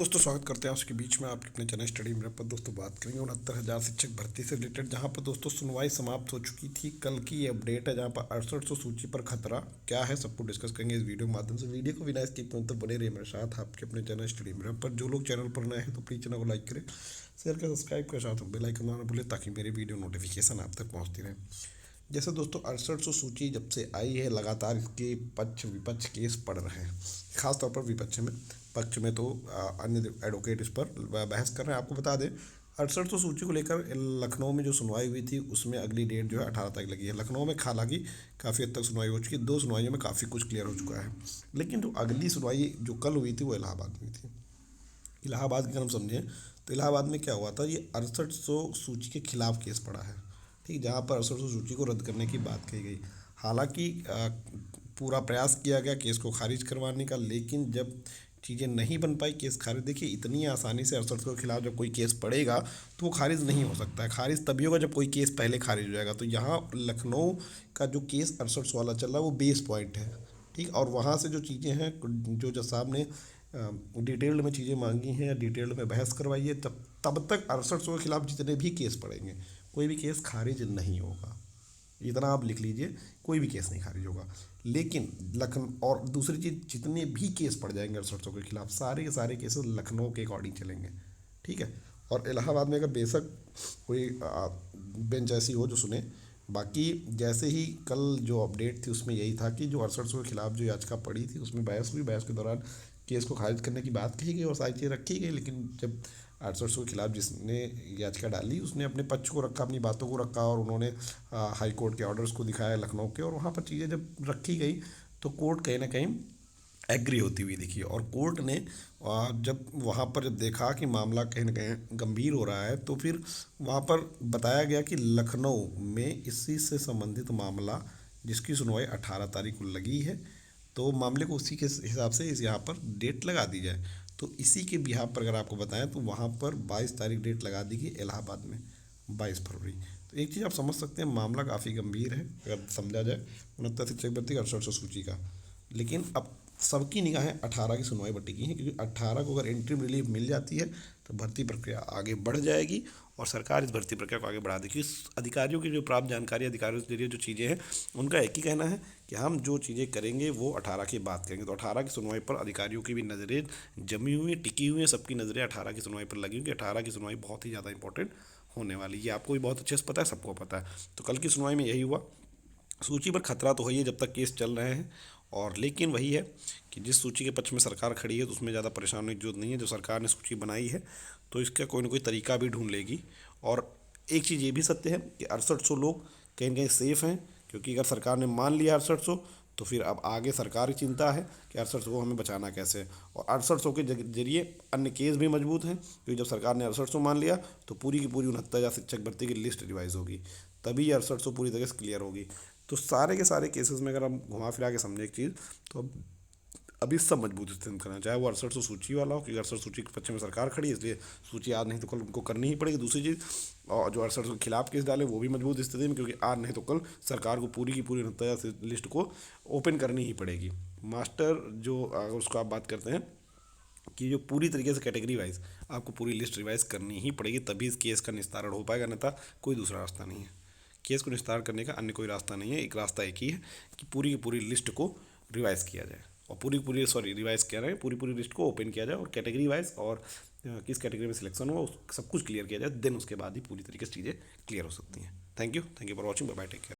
दोस्तों स्वागत करते हैं उसके बीच में आपके अपने चैनल स्टडी मेरे पर। दोस्तों बात करेंगे 69,000 शिक्षक भर्ती से रिलेटेड, जहां पर दोस्तों सुनवाई समाप्त हो चुकी थी। कल की ये अपडेट है जहां पर 6800 सूची पर खतरा क्या है, सबको डिस्कस करेंगे इस वीडियो के माध्यम से। वीडियो को बिना स्किप तो बने रहिए मेरे साथ आपके अपने चैनल स्टडी मेरे पर। जो लोग चैनल पर नए हैं तो प्लीज़ चैनल को लाइक करें, शेयर करें, सब्सक्राइब के साथ बेल आइकन दबाना भूलें ताकि मेरी वीडियो नोटिफिकेशन आप तक पहुँचती रहे। जैसे दोस्तों 6800 सूची जब से आई है लगातार इसके पक्ष विपक्ष केस पड़ रहे हैं, खासतौर पर विपक्ष में। पक्ष में तो अन्य एडवोकेट इस पर बहस कर रहे हैं। आपको बता दें 6800 सूची को लेकर लखनऊ में जो सुनवाई हुई थी उसमें अगली डेट जो है 18 तारीख लगी है। लखनऊ में हालांकि काफ़ी हद तक सुनवाई हो चुकी है, 2 सुनवाइयों में काफ़ी कुछ क्लियर हो चुका है। लेकिन जो अगली सुनवाई जो कल हुई थी वो इलाहाबाद में हुई थी। इलाहाबाद की अगर हम समझें तो इलाहाबाद में क्या हुआ था, ये 6800 सूची के खिलाफ केस पड़ा है, ठीक, जहाँ पर 6800 सूची को रद्द करने की बात कही गई। हालांकि पूरा प्रयास किया गया केस को खारिज करवाने का, लेकिन जब चीज़ें नहीं बन पाई केस खारिज। देखिए इतनी आसानी से 6800 के खिलाफ जब कोई केस पड़ेगा तो वो खारिज नहीं हो सकता है। खारिज तभी होगा जब कोई केस पहले खारिज हो जाएगा। तो यहाँ लखनऊ का जो केस 6800 वाला चल रहा है वो बेस पॉइंट है, ठीक। और वहाँ से जो चीज़ें हैं, जो जज साहब ने डिटेल्ड में चीज़ें मांगी हैं या डिटेल्ड में बहस करवाई है, तब तक 6800 के खिलाफ जितने भी केस पड़ेंगे कोई भी केस खारिज नहीं होगा। इतना आप लिख लीजिए, कोई भी केस नहीं खारिज होगा। लेकिन और दूसरी चीज़, जितने भी केस पड़ जाएंगे 6800 के खिलाफ सारे के सारे केसेस लखनऊ के अकॉर्डिंग चलेंगे, ठीक है। और इलाहाबाद में अगर बेशक कोई बेंच ऐसी हो जो सुने। बाकी जैसे ही कल जो अपडेट थी उसमें यही था कि जो 6800 के खिलाफ जो याचिका पड़ी थी उसमें बहस हुई, बहस के दौरान केस को खारिज करने की बात कही गई और सारी चीज़ें रखी गई। लेकिन जब 6800 के खिलाफ जिसने याचिका डाली उसने अपने पक्ष को रखा, अपनी बातों को रखा, और उन्होंने हाई कोर्ट के ऑर्डर्स को दिखाया लखनऊ के, और वहाँ पर चीज़ें जब रखी गई तो कोर्ट कहीं ना कहीं एग्री होती हुई दिखी। और कोर्ट ने जब वहाँ पर जब देखा कि मामला कहीं ना कहीं गंभीर हो रहा है तो फिर वहाँ पर बताया गया कि लखनऊ में इसी से संबंधित मामला जिसकी सुनवाई 18 तारीख को लगी है, तो मामले को उसी के हिसाब से इस यहाँ पर डेट लगा दी जाए। तो इसी के बिहार पर अगर आपको बताएं तो वहाँ पर 22 तारीख डेट लगा दी गई इलाहाबाद में, 22 फरवरी। तो एक चीज़ आप समझ सकते हैं, मामला काफ़ी गंभीर है अगर समझा जाए 69 शिक्षक भर्ती 6800 सूची का। लेकिन अब सबकी निगाहें 18 की सुनवाई पर टिकी हैं, क्योंकि 18 को अगर इंटरिम रिलीफ मिल जाती है तो भर्ती प्रक्रिया आगे बढ़ जाएगी और सरकार इस भर्ती प्रक्रिया को आगे बढ़ा देगी। अधिकारियों की जो प्राप्त जानकारी, अधिकारियों के जरिए जो चीज़ें हैं, उनका एक ही कहना है कि हम जो चीज़ें करेंगे वो 18 की बात करेंगे। तो 18 की सुनवाई पर अधिकारियों की भी नज़रें जमी हुई हैं, टिकी हुई हैं, सबकी नज़रें 18 की सुनवाई पर लगी हुई, कि 18 की सुनवाई बहुत ही ज़्यादा इंपॉर्टेंट होने वाली है। ये आपको भी बहुत अच्छे से पता है, सबको पता है। तो कल की सुनवाई में यही हुआ। सूची पर खतरा तो है ही जब तक केस चल रहे हैं, और लेकिन वही है कि जिस सूची के पक्ष में सरकार खड़ी है तो उसमें ज़्यादा परेशान होने की जरूरत नहीं है। जो सरकार ने सूची बनाई है तो इसका कोई ना कोई तरीका भी ढूंढ लेगी। और एक चीज़ ये भी सत्य है कि 6800 लोग कहीं ना कहीं सेफ़ हैं, क्योंकि अगर सरकार ने मान लिया 6800 तो फिर अब आगे सरकार की चिंता है कि 6800 को हमें बचाना कैसे। और 6800 के जरिए अन्य केस भी मजबूत हैं, क्योंकि जब सरकार ने 6800 मान लिया तो पूरी की पूरी 69,000 शिक्षक भर्ती की लिस्ट रिवाइज होगी, तभी 6800 पूरी तरह से क्लियर होगी। तो सारे के सारे केसेस में अगर हम घुमा फिरा के समझे एक चीज़, तो अब अभी सब मजबूत स्थिति में करना, चाहे वो 6800 सूची वाला हो, क्योंकि 6800 सूची के पक्ष में सरकार खड़ी है इसलिए सूची आज नहीं तो कल उनको करनी ही पड़ेगी। दूसरी चीज़, और जो 6800 के खिलाफ केस डाले वो भी मजबूत स्थिति में, क्योंकि आज नहीं तो कल सरकार को पूरी की पूरी 69,000 लिस्ट को ओपन करनी ही पड़ेगी। मास्टर जो अगर उसको आप बात करते हैं कि जो पूरी तरीके से कैटेगरी वाइज आपको पूरी लिस्ट रिवाइज करनी ही पड़ेगी, तभी इस केस का निस्तारण हो पाएगा, अन्यथा कोई दूसरा रास्ता नहीं है। केस को निस्तार करने का अन्य कोई रास्ता नहीं है, एक रास्ता एक ही है कि पूरी की पूरी लिस्ट को रिवाइज़ किया जाए, और रिवाइज़ किया जाए, पूरी पूरी लिस्ट को ओपन किया जाए और कैटेगरी वाइज और किस कैटेगरी में सिलेक्शन हुआ सब कुछ क्लियर किया जाए। देन उसके बाद ही पूरी तरीके से चीज़ें क्लियर हो सकती हैं। Thank you for watching, bye bye, take care.